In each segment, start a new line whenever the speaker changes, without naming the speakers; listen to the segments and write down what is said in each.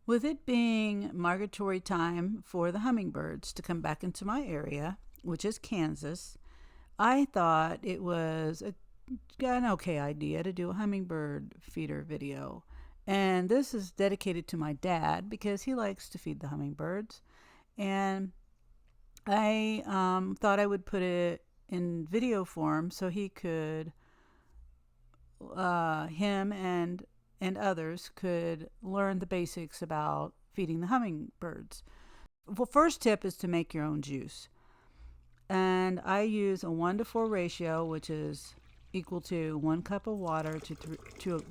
With it being migratory time for the hummingbirds to come back into my area, which is Kansas, I thought it was an okay idea to do a hummingbird feeder video. And this is dedicated to my dad because he likes to feed the hummingbirds. And I thought I would put it in video form so he could, him and others could learn the basics about feeding the hummingbirds. Well, first tip is to make your own juice. And I use a 1 to 4 ratio, which is equal to 1 cup of water to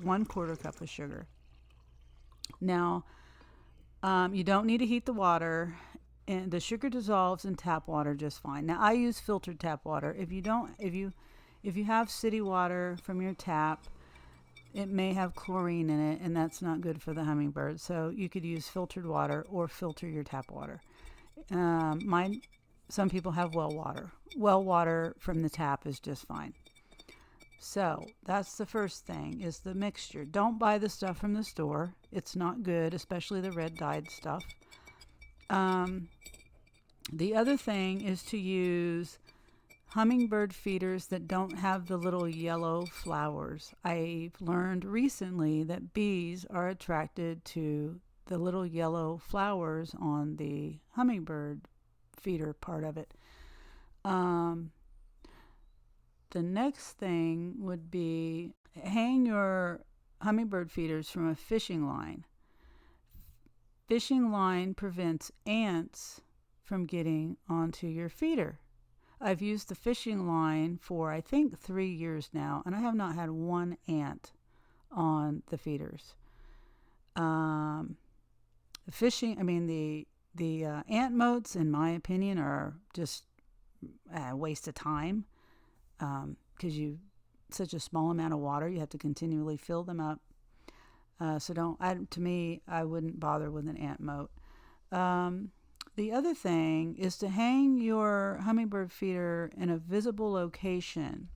1/4 cup of sugar. Now, you don't need to heat the water, and the sugar dissolves in tap water just fine. Now, I use filtered tap water. If you have city water from your tap, it may have chlorine in it, and that's not good for the hummingbird. So you could use filtered water or filter your tap water. Mine, some people have well water. Well water from the tap is just fine. So that's the first thing is the mixture. Don't buy the stuff from the store. It's not good, especially the red dyed stuff. Um, the other thing is to use hummingbird feeders that don't have the little yellow flowers. I've learned recently that bees are attracted to the little yellow flowers on the hummingbird feeder part of it. Um, the next thing would be hang your hummingbird feeders from a fishing line. Fishing line prevents ants from getting onto your feeder. I've used the fishing line for I think 3 years now, and I have not had one ant on the feeders. Um, fishing, I mean the ant moats, in my opinion, are just a waste of time because you such a small amount of water, you have to continually fill them up. So don't. To me, I wouldn't bother with an ant moat. Um, the other thing is to hang your hummingbird feeder in a visible location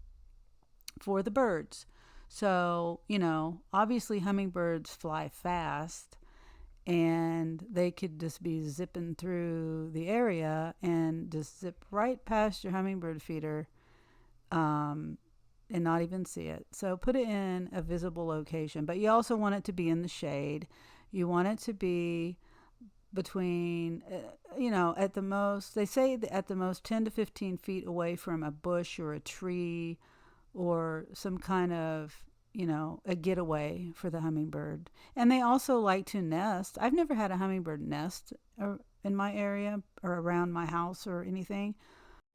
for the birds. So, obviously hummingbirds fly fast and they could just be zipping through the area and just zip right past your hummingbird feeder um, and not even see it. So put it in a visible location, but you also want it to be in the shade. You want it to be between, at the most, they say at the most 10 to 15 feet away from a bush or a tree or some kind of, a getaway for the hummingbird. And they also like to nest. I've never had a hummingbird nest in my area or around my house or anything.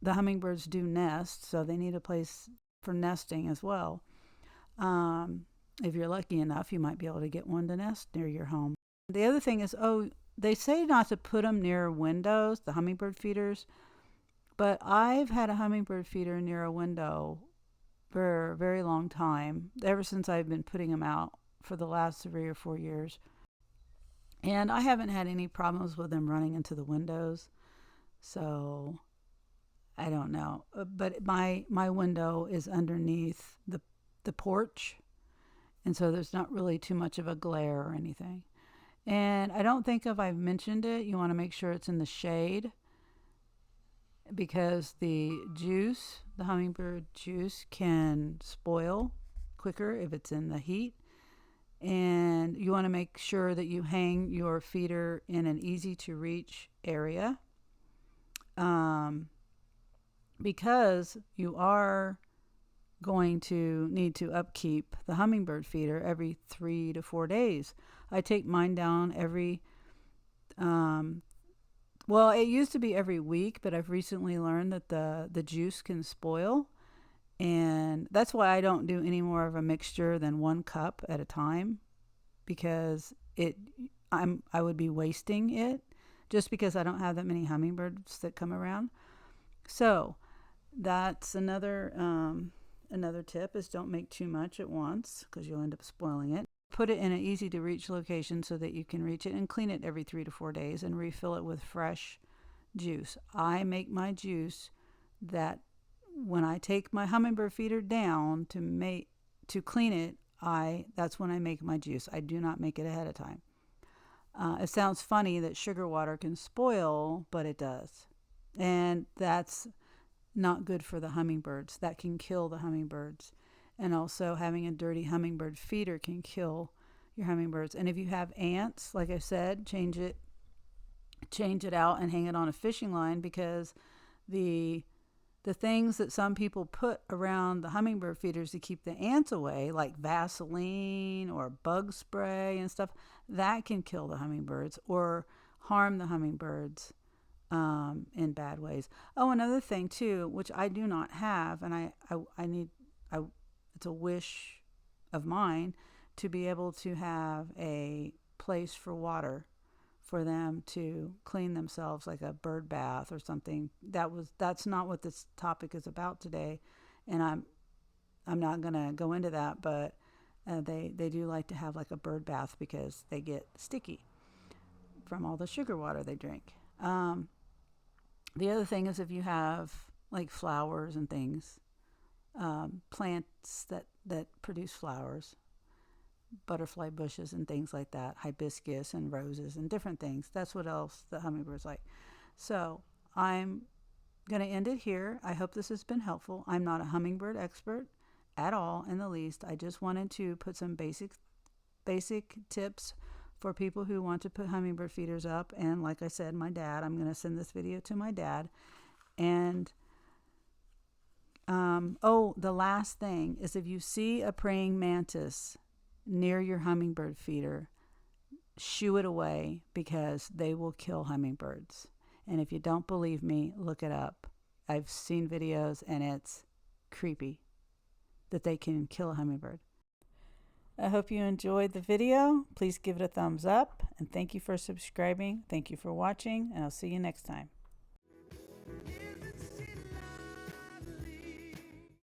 The hummingbirds do nest, so they need a place for nesting as well. If you're lucky enough, you might be able to get one to nest near your home. The other thing is, they say not to put them near windows, the hummingbird feeders, but I've had a hummingbird feeder near a window for a very long time, ever since I've been putting them out for the last 3 or 4 years. And I haven't had any problems with them running into the windows. So I don't know. But my window is underneath the porch. And so there's not really too much of a glare or anything. And I don't think if I've mentioned it, you want to make sure it's in the shade because the hummingbird juice, can spoil quicker if it's in the heat. And you want to make sure that you hang your feeder in an easy to reach area because you are going to need to upkeep the hummingbird feeder every 3 to 4 days. I take mine down every well, it used to be every week, but I've recently learned that the juice can spoil, and that's why I don't do any more of a mixture than 1 cup at a time because I would be wasting it just because I don't have that many hummingbirds that come around. So that's another tip is don't make too much at once because you'll end up spoiling it. Put it in an easy to reach location so that you can reach it and clean it every 3 to 4 days and refill it with fresh juice. I make my juice that when I take my hummingbird feeder down to clean it, that's when I make my juice. I do not make it ahead of time. It sounds funny that sugar water can spoil, but it does. And that's not good for the hummingbirds. That can kill the hummingbirds. And also, having a dirty hummingbird feeder can kill your hummingbirds. And if you have ants, like I said, change it out and hang it on a fishing line, because the things that some people put around the hummingbird feeders to keep the ants away, like Vaseline or bug spray and stuff, that can kill the hummingbirds or harm the hummingbirds in bad ways. Oh, another thing too, which I do not have, and I need, it's a wish of mine to be able to have a place for water for them to clean themselves, like a bird bath or something. That's not what this topic is about today, and I'm not gonna go into that. But they do like to have like a bird bath because they get sticky from all the sugar water they drink. The other thing is, if you have like flowers and things, plants that produce flowers, butterfly bushes and things like that, hibiscus and roses and different things. That's what else the hummingbirds like. So I'm going to end it here. I hope this has been helpful. I'm not a hummingbird expert at all in the least. I just wanted to put some basic tips for people who want to put hummingbird feeders up. And like I said, my dad, I'm going to send this video to my dad. And the last thing is, if you see a praying mantis near your hummingbird feeder, shoo it away, because they will kill hummingbirds. And if you don't believe me, look it up. I've seen videos and it's creepy that they can kill a hummingbird. I hope you enjoyed the video. Please give it a thumbs up, and thank you for subscribing. Thank you for watching, and I'll see you next time.